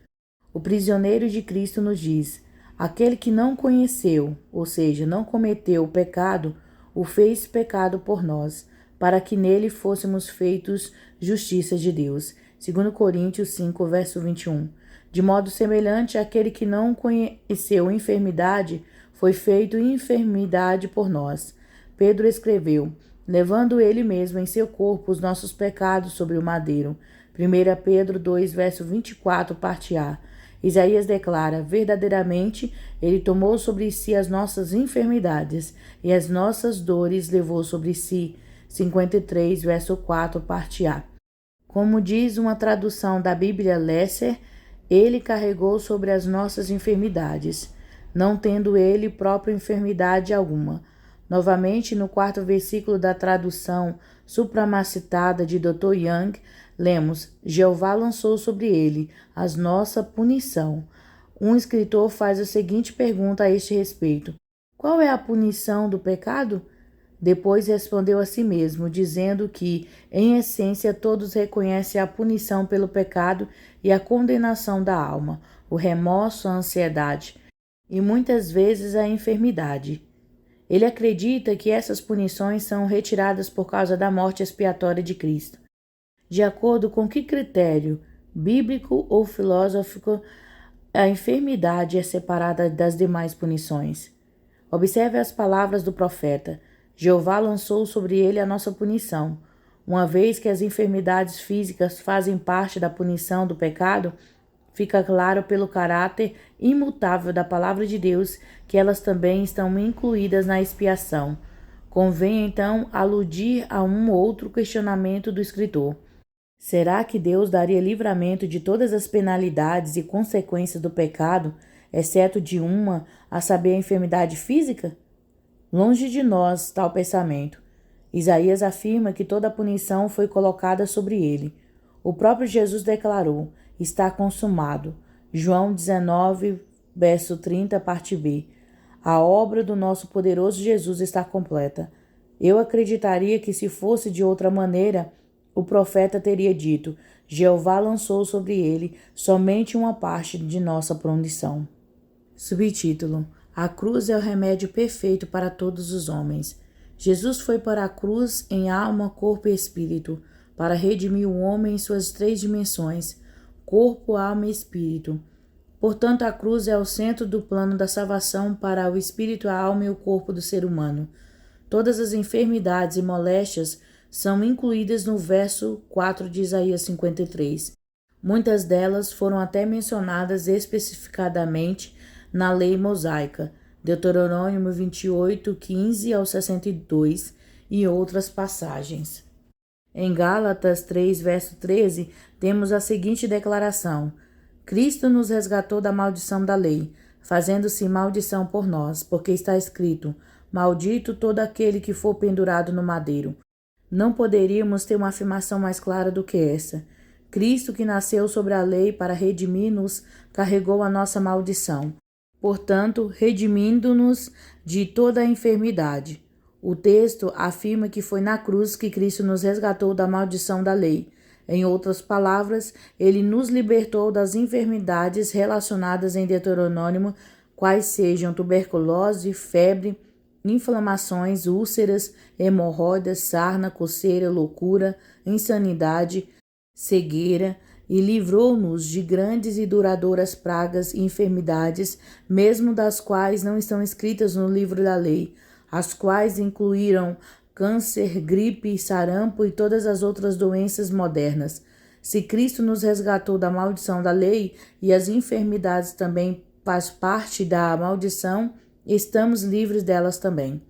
O prisioneiro de Cristo nos diz: aquele que não conheceu, ou seja, não cometeu o pecado, o fez pecado por nós, para que nele fôssemos feitos justiça de Deus. 2 Coríntios 5, verso 21. De modo semelhante, aquele que não conheceu enfermidade foi feito enfermidade por nós. Pedro escreveu: levando ele mesmo em seu corpo os nossos pecados sobre o madeiro. 1 Pedro 2, verso 24, parte A. Isaías declara: verdadeiramente, ele tomou sobre si as nossas enfermidades e as nossas dores levou sobre si. 53, verso 4, parte A. Como diz uma tradução da Bíblia Lesser, ele carregou sobre as nossas enfermidades, não tendo ele própria enfermidade alguma. Novamente, no 4º versículo da tradução supramacitada de Dr. Young, lemos: Jeová lançou sobre ele a nossa punição. Um escritor faz a seguinte pergunta a este respeito: qual é a punição do pecado? Depois respondeu a si mesmo, dizendo que, em essência, todos reconhecem a punição pelo pecado e a condenação da alma, o remorso, a ansiedade e muitas vezes a enfermidade. Ele acredita que essas punições são retiradas por causa da morte expiatória de Cristo. De acordo com que critério, bíblico ou filosófico, a enfermidade é separada das demais punições? Observe as palavras do profeta: Jeová lançou sobre ele a nossa punição. Uma vez que as enfermidades físicas fazem parte da punição do pecado, fica claro pelo caráter imutável da palavra de Deus que elas também estão incluídas na expiação. Convém, então, aludir a um outro questionamento do escritor. Será que Deus daria livramento de todas as penalidades e consequências do pecado, exceto de uma, a saber, a enfermidade física? Longe de nós tal pensamento. Isaías afirma que toda a punição foi colocada sobre ele. O próprio Jesus declarou: está consumado. João 19, verso 30, parte B. A obra do nosso poderoso Jesus está completa. Eu acreditaria que, se fosse de outra maneira, o profeta teria dito: Jeová lançou sobre ele somente uma parte de nossa punição. Subtítulo: A cruz é o remédio perfeito para todos os homens. Jesus foi para a cruz em alma, corpo e espírito, para redimir o homem em suas 3 dimensões, corpo, alma e espírito. Portanto, a cruz é o centro do plano da salvação para o espírito, a alma e o corpo do ser humano. Todas as enfermidades e moléstias são incluídas no verso 4 de Isaías 53. Muitas delas foram até mencionadas especificadamente na lei mosaica, Deuteronômio 28, 15 ao 62 e outras passagens. Em Gálatas 3, verso 13, temos a seguinte declaração: Cristo nos resgatou da maldição da lei, fazendo-se maldição por nós, porque está escrito: maldito todo aquele que for pendurado no madeiro. Não poderíamos ter uma afirmação mais clara do que essa. Cristo, que nasceu sobre a lei para redimir-nos, carregou a nossa maldição, portanto, redimindo-nos de toda a enfermidade. O texto afirma que foi na cruz que Cristo nos resgatou da maldição da lei. Em outras palavras, ele nos libertou das enfermidades relacionadas em Deuteronômio, quais sejam tuberculose, febre, inflamações, úlceras, hemorroidas, sarna, coceira, loucura, insanidade, cegueira, e livrou-nos de grandes e duradouras pragas e enfermidades, mesmo das quais não estão escritas no livro da lei, as quais incluíram câncer, gripe, sarampo e todas as outras doenças modernas. Se Cristo nos resgatou da maldição da lei e as enfermidades também faz parte da maldição, estamos livres delas também.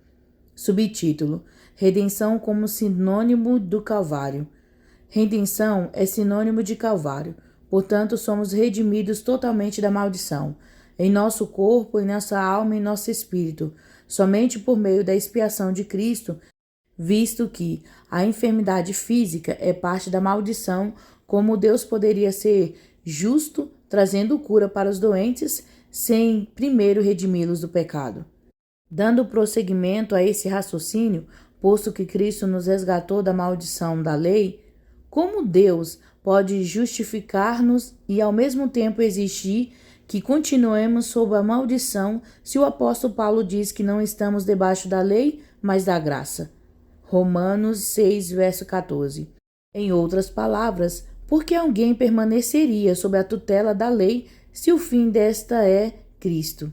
Subtítulo: Redenção como sinônimo do Calvário. Redenção é sinônimo de Calvário. Portanto, somos redimidos totalmente da maldição, em nosso corpo, em nossa alma e em nosso espírito, somente por meio da expiação de Cristo, visto que a enfermidade física é parte da maldição. Como Deus poderia ser justo, trazendo cura para os doentes, sem primeiro redimi-los do pecado? Dando prosseguimento a esse raciocínio, posto que Cristo nos resgatou da maldição da lei, como Deus pode justificar-nos e ao mesmo tempo exigir que continuemos sob a maldição, se o apóstolo Paulo diz que não estamos debaixo da lei, mas da graça? Romanos 6, verso 14. Em outras palavras, por que alguém permaneceria sob a tutela da lei se o fim desta é Cristo?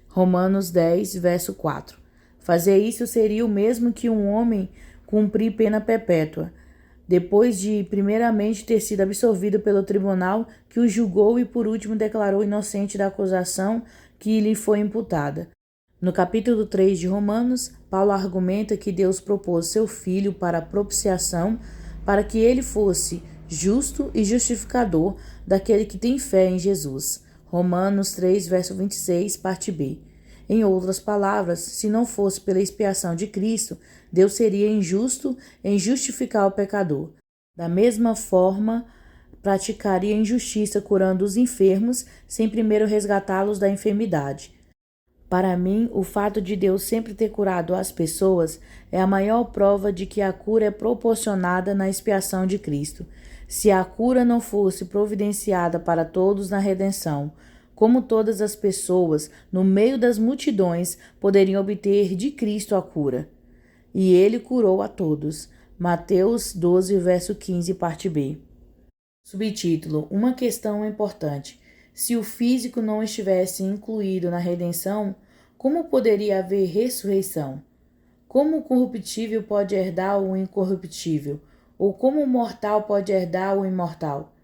Romanos 10, verso 4. Fazer isso seria o mesmo que um homem cumprir pena perpétua, depois de primeiramente ter sido absolvido pelo tribunal que o julgou e por último declarou inocente da acusação que lhe foi imputada. No capítulo 3 de Romanos, Paulo argumenta que Deus propôs seu Filho para a propiciação, para que ele fosse justo e justificador daquele que tem fé em Jesus. Romanos 3, verso 26, parte B. Em outras palavras, se não fosse pela expiação de Cristo, Deus seria injusto em justificar o pecador. Da mesma forma, praticaria injustiça curando os enfermos, sem primeiro resgatá-los da enfermidade. Para mim, o fato de Deus sempre ter curado as pessoas é a maior prova de que a cura é proporcionada na expiação de Cristo. Se a cura não fosse providenciada para todos na redenção, como todas as pessoas, no meio das multidões, poderiam obter de Cristo a cura? E ele curou a todos. Mateus 12, verso 15, parte B. Subtítulo: Uma questão importante. Se o físico não estivesse incluído na redenção, como poderia haver ressurreição? Como o corruptível pode herdar o incorruptível? Ou como o mortal pode herdar o imortal?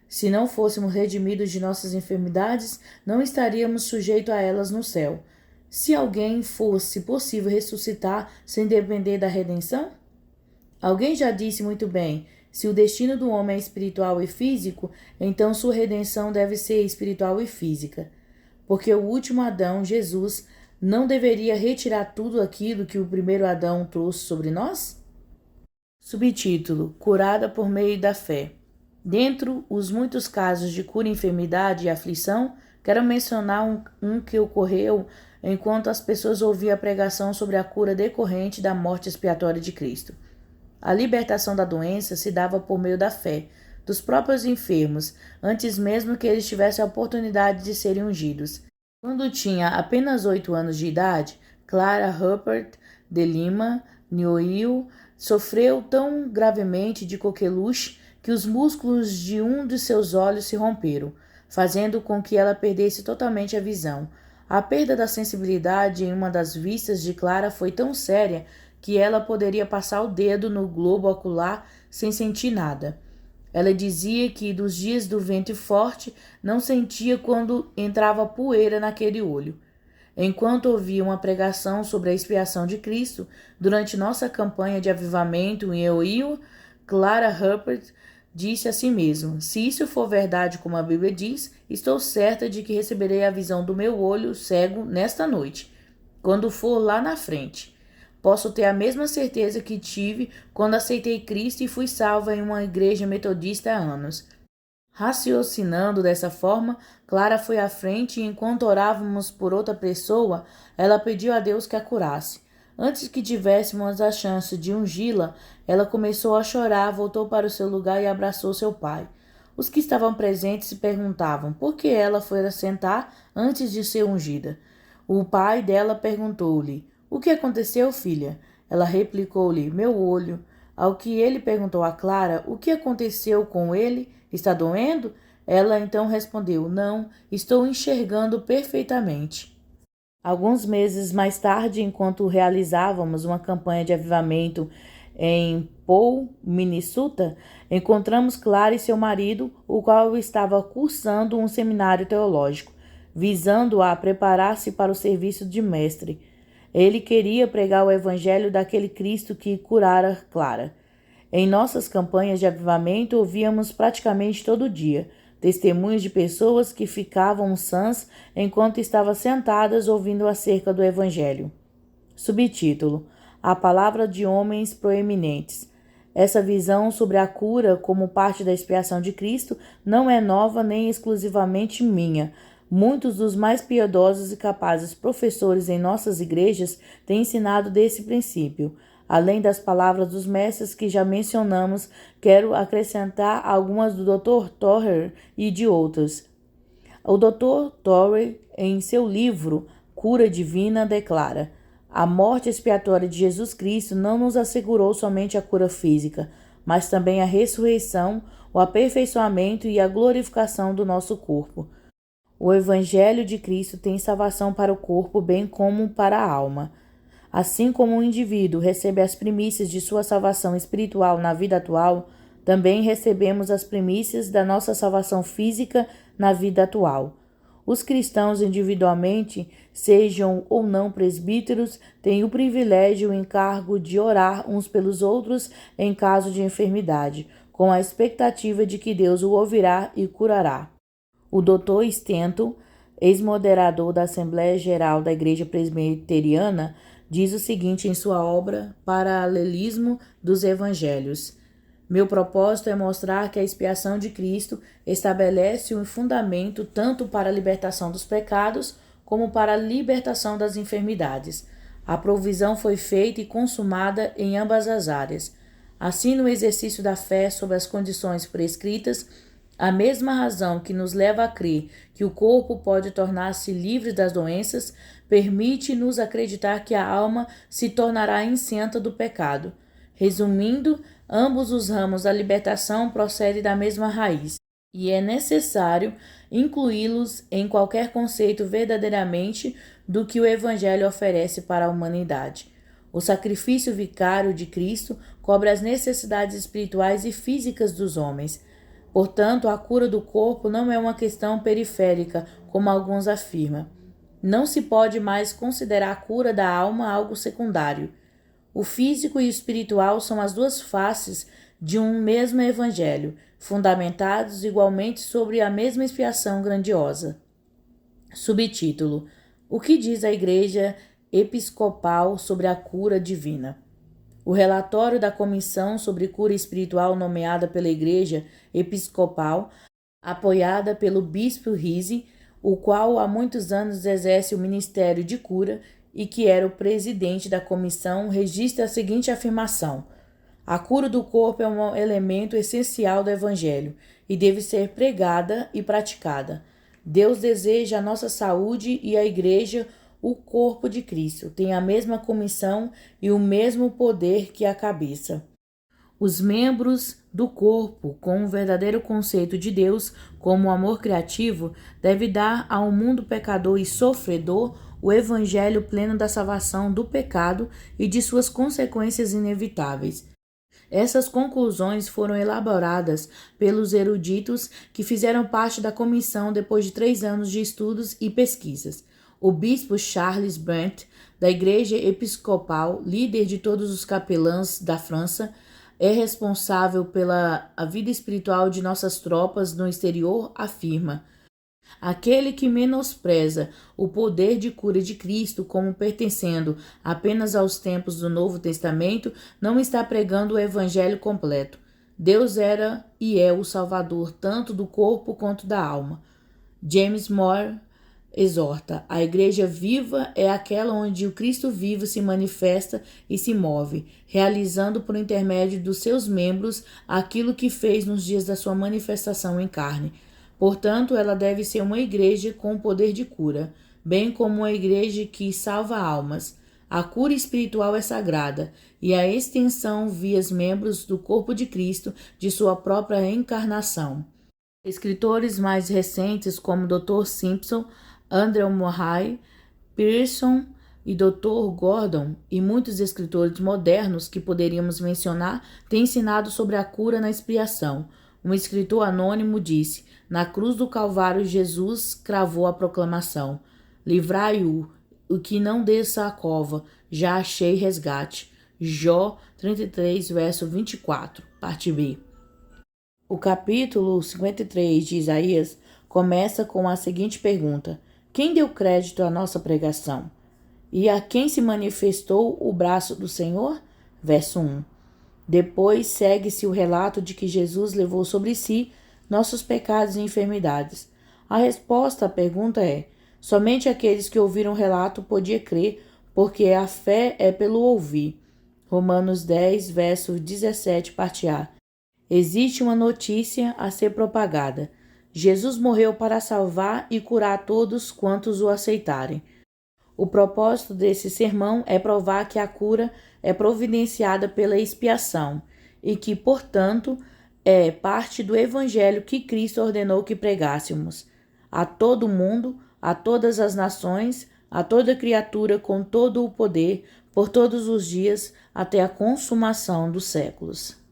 Se não fôssemos redimidos de nossas enfermidades, não estaríamos sujeitos a elas no céu. Se alguém fosse possível ressuscitar sem depender da redenção? Alguém já disse muito bem: se o destino do homem é espiritual e físico, então sua redenção deve ser espiritual e física. Porque o último Adão, Jesus, não deveria retirar tudo aquilo que o primeiro Adão trouxe sobre nós? Subtítulo: Curada por meio da fé. Dentre os muitos casos de cura, enfermidade e aflição, quero mencionar um que ocorreu enquanto as pessoas ouviam a pregação sobre a cura decorrente da morte expiatória de Cristo. A libertação da doença se dava por meio da fé dos próprios enfermos, antes mesmo que eles tivessem a oportunidade de serem ungidos. Quando tinha apenas 8 anos de idade, Clara Rupert de Lima, Newell, sofreu tão gravemente de coqueluche que os músculos de um de seus olhos se romperam, fazendo com que ela perdesse totalmente a visão. A perda da sensibilidade em uma das vistas de Clara foi tão séria que ela poderia passar o dedo no globo ocular sem sentir nada. Ela dizia que dos dias do vento forte não sentia quando entrava poeira naquele olho. Enquanto ouvia uma pregação sobre a expiação de Cristo, durante nossa campanha de avivamento em Ohio, Clara Herbert disse a si mesma: se isso for verdade como a Bíblia diz, estou certa de que receberei a visão do meu olho cego nesta noite, quando for lá na frente. Posso ter a mesma certeza que tive quando aceitei Cristo e fui salva em uma igreja metodista há anos. Raciocinando dessa forma, Clara foi à frente e, enquanto orávamos por outra pessoa, ela pediu a Deus que a curasse. Antes que tivéssemos a chance de ungí-la, ela começou a chorar, voltou para o seu lugar e abraçou seu pai. Os que estavam presentes se perguntavam por que ela foi sentar antes de ser ungida. O pai dela perguntou-lhe: o que aconteceu, filha? Ela replicou-lhe: meu olho. Ao que ele perguntou a Clara: o que aconteceu com ele? Está doendo? Ela então respondeu: não, estou enxergando perfeitamente. Alguns meses mais tarde, enquanto realizávamos uma campanha de avivamento em Paul, Minnesota, encontramos Clara e seu marido, o qual estava cursando um seminário teológico, visando a preparar-se para o serviço de mestre. Ele queria pregar o evangelho daquele Cristo que curara Clara. Em nossas campanhas de avivamento, ouvíamos praticamente todo dia testemunhos de pessoas que ficavam sãs enquanto estavam sentadas ouvindo acerca do evangelho. Subtítulo: A palavra de homens proeminentes. Essa visão sobre a cura como parte da expiação de Cristo não é nova nem exclusivamente minha. Muitos dos mais piedosos e capazes professores em nossas igrejas têm ensinado desse princípio. Além das palavras dos mestres que já mencionamos, quero acrescentar algumas do Dr. Torrey e de outros. O Dr. Torrey, em seu livro Cura Divina, declara: a morte expiatória de Jesus Cristo não nos assegurou somente a cura física, mas também a ressurreição, o aperfeiçoamento e a glorificação do nosso corpo. O Evangelho de Cristo tem salvação para o corpo, bem como para a alma. Assim como o indivíduo recebe as primícias de sua salvação espiritual na vida atual, também recebemos as primícias da nossa salvação física na vida atual. Os cristãos individualmente, sejam ou não presbíteros, têm o privilégio e o encargo de orar uns pelos outros em caso de enfermidade, com a expectativa de que Deus o ouvirá e curará. O Dr. Stanton, ex-moderador da Assembleia Geral da Igreja Presbiteriana, diz o seguinte em sua obra Paralelismo dos Evangelhos: meu propósito é mostrar que a expiação de Cristo estabelece um fundamento tanto para a libertação dos pecados como para a libertação das enfermidades. A provisão foi feita e consumada em ambas as áreas. Assim, no exercício da fé sob as condições prescritas, a mesma razão que nos leva a crer que o corpo pode tornar-se livre das doenças permite-nos acreditar que a alma se tornará isenta do pecado. Resumindo, ambos os ramos da libertação procedem da mesma raiz, e é necessário incluí-los em qualquer conceito verdadeiramente do que o Evangelho oferece para a humanidade. O sacrifício vicário de Cristo cobre as necessidades espirituais e físicas dos homens. Portanto, a cura do corpo não é uma questão periférica, como alguns afirmam. Não se pode mais considerar a cura da alma algo secundário. O físico e o espiritual são as duas faces de um mesmo evangelho, fundamentados igualmente sobre a mesma expiação grandiosa. Subtítulo: o que diz a Igreja Episcopal sobre a cura divina? O relatório da Comissão sobre Cura Espiritual nomeada pela Igreja Episcopal, apoiada pelo Bispo Rizzi, o qual há muitos anos exerce o ministério de cura e que era o presidente da comissão, registra a seguinte afirmação: a cura do corpo é um elemento essencial do Evangelho e deve ser pregada e praticada. Deus deseja a nossa saúde e a Igreja, o corpo de Cristo, tem a mesma comissão e o mesmo poder que a cabeça. Os membros do corpo, com um verdadeiro conceito de Deus como amor criativo, deve dar ao mundo pecador e sofredor o evangelho pleno da salvação do pecado e de suas consequências inevitáveis. Essas conclusões foram elaboradas pelos eruditos que fizeram parte da comissão depois de 3 anos de estudos e pesquisas. O bispo Charles Brent, da Igreja Episcopal, líder de todos os capelães da França, é responsável pela vida espiritual de nossas tropas no exterior, afirma: aquele que menospreza o poder de cura de Cristo como pertencendo apenas aos tempos do Novo Testamento não está pregando o evangelho completo. Deus era e é o Salvador tanto do corpo quanto da alma. James Moore exorta: a igreja viva é aquela onde o Cristo vivo se manifesta e se move, realizando por intermédio dos seus membros aquilo que fez nos dias da sua manifestação em carne. Portanto, ela deve ser uma igreja com poder de cura, bem como uma igreja que salva almas. A cura espiritual é sagrada, e a extensão via os membros do corpo de Cristo de sua própria encarnação. Escritores mais recentes como Dr. Simpson, Andrew Murray, Pearson e Dr. Gordon e muitos escritores modernos que poderíamos mencionar têm ensinado sobre a cura na expiação. Um escritor anônimo disse: na cruz do Calvário Jesus cravou a proclamação: livrai-o que não desça a cova, já achei resgate. Jó 33, verso 24, parte B. O capítulo 53 de Isaías começa com a seguinte pergunta: quem deu crédito à nossa pregação? E a quem se manifestou o braço do Senhor? Verso 1. Depois segue-se o relato de que Jesus levou sobre si nossos pecados e enfermidades. A resposta à pergunta é: somente aqueles que ouviram o relato podiam crer, porque a fé é pelo ouvir. Romanos 10, verso 17, parte A. Existe uma notícia a ser propagada. Jesus morreu para salvar e curar todos quantos o aceitarem. O propósito desse sermão é provar que a cura é providenciada pela expiação e que, portanto, é parte do evangelho que Cristo ordenou que pregássemos a todo mundo, a todas as nações, a toda criatura com todo o poder, por todos os dias, até a consumação dos séculos.